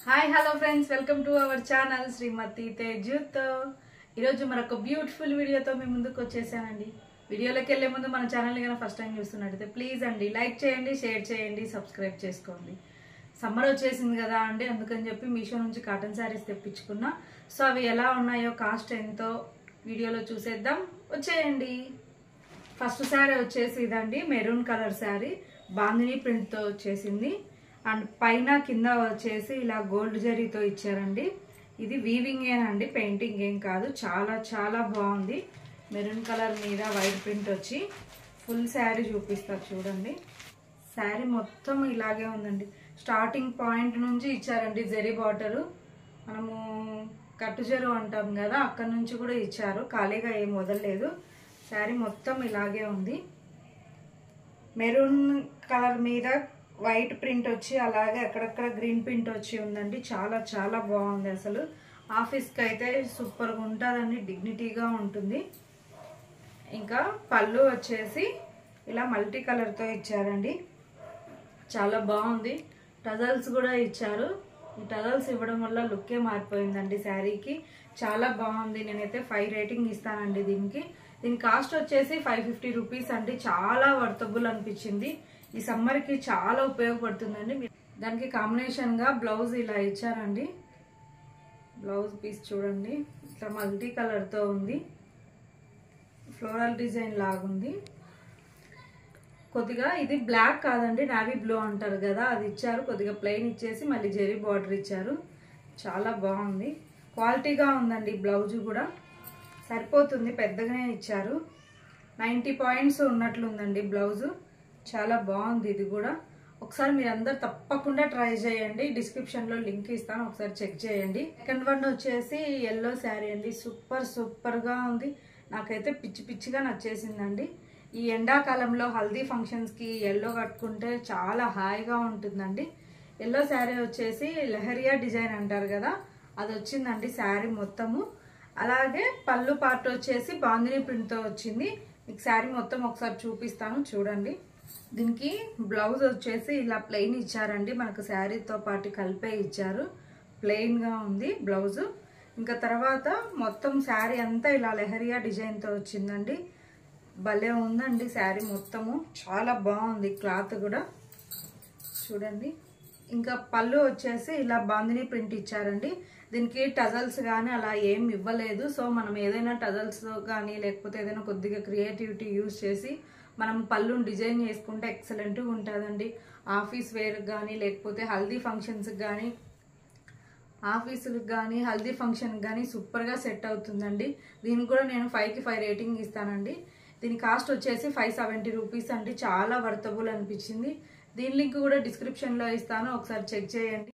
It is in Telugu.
Hi hello friends, welcome to our channel Srimathi తేజుతో. ఈరోజు మరొక బ్యూటిఫుల్ వీడియోతో మేము ముందుకు వచ్చేసానండి. వీడియోలోకి వెళ్ళే ముందు మన ఛానల్ని కనుక ఫస్ట్ టైం చూస్తున్నట్టయితే ప్లీజ్ అండి లైక్ చేయండి, షేర్ చేయండి, సబ్స్క్రైబ్ చేసుకోండి. సమ్మర్ వచ్చేసింది కదా అండి, అందుకని చెప్పి మీషో నుంచి కాటన్ శారీస్ తెప్పించుకున్నా. సో అవి ఎలా ఉన్నాయో, కాస్ట్ ఎంతో వీడియోలో చూసేద్దాం, వచ్చేయండి. ఫస్ట్ శారీ వచ్చేసి ఇదండి, మెరూన్ కలర్ శారీ, బాందిని ప్రింట్తో వచ్చేసింది. అండ్ పైన కింద వచ్చేసి ఇలా గోల్డ్ జరీతో ఇచ్చారండి. ఇది వీవింగ్ ఏనండి, పెయింటింగ్ ఏం కాదు. చాలా చాలా బాగుంది. మెరూన్ కలర్ మీద వైట్ ప్రింట్ వచ్చి ఫుల్ శారీ చూపిస్తారు చూడండి. శారీ మొత్తం ఇలాగే ఉందండి. స్టార్టింగ్ పాయింట్ నుంచి ఇచ్చారండి జరీ బార్డరు. మనము కట్టు జరు అంటాం కదా, అక్కడ నుంచి కూడా ఇచ్చారు, ఖాళీగా ఏం వదలలేదు. శారీ మొత్తం ఇలాగే ఉంది. మెరూన్ కలర్ మీద వైట్ ప్రింట్ వచ్చి అలాగే అక్కడక్కడ గ్రీన్ ప్రింట్ వచ్చి ఉందండి. చాలా చాలా బాగుంది. అసలు ఆఫీస్కి అయితే సూపర్గా ఉంటుందండి, డిగ్నిటీగా ఉంటుంది. ఇంకా పళ్ళు వచ్చేసి ఇలా మల్టీ కలర్తో ఇచ్చారండి, చాలా బాగుంది. టజల్స్ కూడా ఇచ్చారు. ఈ టజల్స్ ఇవ్వడం వల్ల లుక్కే మారిపోయిందండి శారీకి. చాలా బాగుంది. నేనైతే 5 రేటింగ్ ఇస్తానండి దీనికి. దీని కాస్ట్ వచ్చేసి 550 రూపీస్ అండి. చాలా వర్తబుల్ అనిపించింది. ఈ సమ్మర్కి చాలా ఉపయోగపడుతుందండి. దానికి కాంబినేషన్గా బ్లౌజ్ ఇలా ఇచ్చారండి. బ్లౌజ్ పీస్ చూడండి, ఇట్లా మల్టీ కలర్తో ఉంది, ఫ్లోరల్ డిజైన్ లాగుంది. కొద్దిగా ఇది బ్లాక్ కాదండి, నావీ బ్లూ అంటారు కదా, అది ఇచ్చారు. కొద్దిగా ప్లెయిన్ ఇచ్చేసి మళ్ళీ జెరీ బార్డర్ ఇచ్చారు. చాలా బాగుంది. క్వాలిటీగా ఉందండి. బ్లౌజ్ కూడా సరిపోతుంది, పెద్దగానే ఇచ్చారు. 90 పాయింట్స్ ఉన్నట్లుందండి బ్లౌజు. చాలా బాగుంది. ఇది కూడా ఒకసారి మీరు అందరు తప్పకుండా ట్రై చేయండి. డిస్క్రిప్షన్లో లింక్ ఇస్తాను, ఒకసారి చెక్ చేయండి. సెకండ్ వన్ వచ్చేసి ఎల్లో శారీ అండి. సూపర్గా ఉంది. నాకైతే పిచ్చి పిచ్చిగా నచ్చేసిందండి. ఈ ఎండాకాలంలో హల్దీ ఫంక్షన్స్కి ఎల్లో కట్టుకుంటే చాలా హాయిగా ఉంటుందండి. ఎల్లో శారీ వచ్చేసి లెహరియా డిజైన్ అంటారు కదా, అది వచ్చిందండి శారీ మొత్తము. అలాగే పళ్ళు పార్ట్ వచ్చేసి బాందిని ప్రింట్తో వచ్చింది. మీకు శారీ మొత్తం ఒకసారి చూపిస్తాను చూడండి. దీనికి బ్లౌజ్ వచ్చేసి ఇలా ప్లెయిన్ ఇచ్చారండి, మనకు శారీతో పాటు కలిపే ఇచ్చారు. ప్లెయిన్గా ఉంది బ్లౌజు. ఇంకా తర్వాత మొత్తం శారీ అంతా ఇలా లెహరియా డిజైన్తో వచ్చిందండి. భలే ఉందండి శారీ మొత్తము, చాలా బాగుంది. క్లాత్ కూడా చూడండి. ఇంకా పళ్ళు వచ్చేసి ఇలా బాందిని ప్రింట్ ఇచ్చారండి. దీనికి టజల్స్ కానీ అలా ఏం ఇవ్వలేదు. సో మనం ఏదైనా టజల్స్ కానీ లేకపోతే ఏదైనా కొద్దిగా క్రియేటివిటీ యూజ్ చేసి మనం పళ్ళుని డిజైన్ చేసుకుంటే ఎక్సలెంట్గా ఉంటుందండి. ఆఫీస్ వేర్కి కానీ లేకపోతే హల్దీ ఫంక్షన్స్కి కానీ, ఆఫీసులకు కానీ హల్దీ ఫంక్షన్కి కానీ సూపర్గా సెట్ అవుతుందండి. దీనికి కూడా నేను 5కి 5 రేటింగ్ ఇస్తానండి. దీని కాస్ట్ వచ్చేసి 570 రూపీస్ అండి. చాలా వర్తబుల్ అనిపించింది. దీని లింక్ కూడా డిస్క్రిప్షన్లో ఇస్తాను, ఒకసారి చెక్ చేయండి.